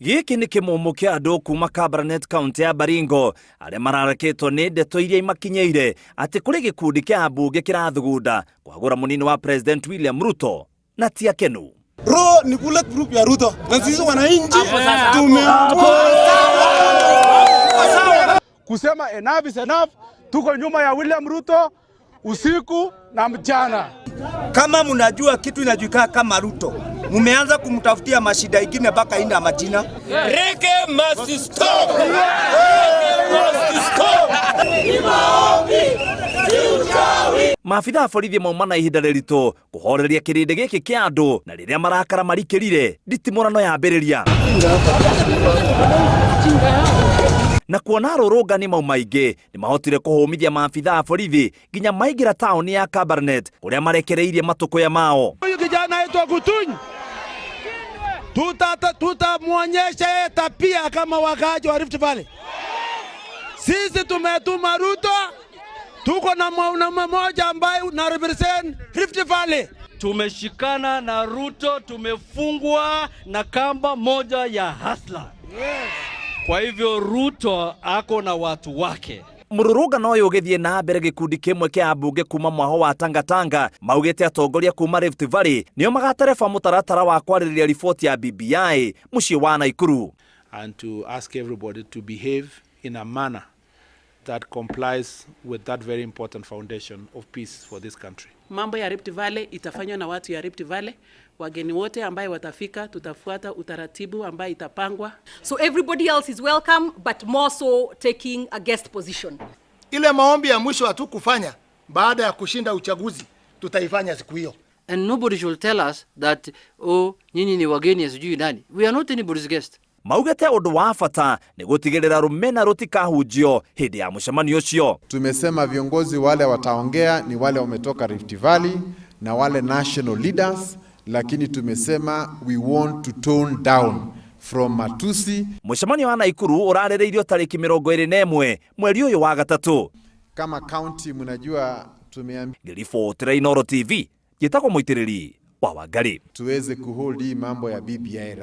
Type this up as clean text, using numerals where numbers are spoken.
Giki ni kimumu kia andu kuma Kabarnet kaunti ya Baringo aria mararakitwo ni ndeto iria imakinyeire ati kuri gikundi kia ambunge kirathugunda kuhagura munini wa President William Ruto na ti akenu. Ni bullet group ya Ruto na sisi wananchi kusema enough is enough. Tuko nyuma ya William Ruto usiku na mchana. Kama mnajua kitu inajulikana kama Ruto, mumeanza kumtafutia mashida ingine mpaka ina majina. Reggae must stop. Reggae must stop. Maabithaa borithi maumana ihinda rĩritũ kuhoreria kirinde giki kia andu na riria marakara marikirire nditimurano yambĩrĩria na kuona rũrũngani mau maingĩ ni mahotire kuhũmithia maabithaa borithi nginya maingira tauni ya Kabarnet kuria marekereirie matukuya mao. Huyu kijana aitwa Gikundi, tutamuonyesha tapia kama wakaji wa Rift Valley. Sisi tumetuma Ruto, tuko na mwanaume mmoja ambaye na represent Rift Valley. Tumeshikana na Ruto, tumefungwa na kamba moja ya hasla. Kwa hivyo Ruto ako na watu wake. Mururungano uyu ugithie na mbere gikundi kimwe kia ambunge kuma mwaho wa Tangatanga maugite atongoria kuma Rift Valley nio magatereba mutaratara wa kwaririria riboti ya BBI mucii wa Aikari, and to ask everybody to behave in a manner that complies with that very important foundation of peace for this country. Mambo ya Rift Valley itafanywa na watu ya Rift Valley. Wageni wote ambaye watafika tutafuata utaratibu ambaye itapangwa. So everybody else is welcome, but more so taking a guest position. Ile maombi ya mwisho hatukufanya baada ya kushinda uchaguzi tutaifanya siku hiyo. And nobody should tell us that nyinyi ni wageni sijui nani. We are not anybody's guest. Maugete undu wa bata ni gutigirira rumena rutikahunjio hindi ya mucemanio ucio. Tumesema viongozi wale wataongea ni wale wametoka Rift Valley na wale national leaders, lakini tumesema we want to tone down from matusi. Mucemanio wa Aikari urarereirio tariki 21 mweri uyu wa gatatu. Kama county mnajua tumeambia Riboti Inoro TV gitako muitiriri wa Aikari tuweze kuhold hii mambo ya BBI.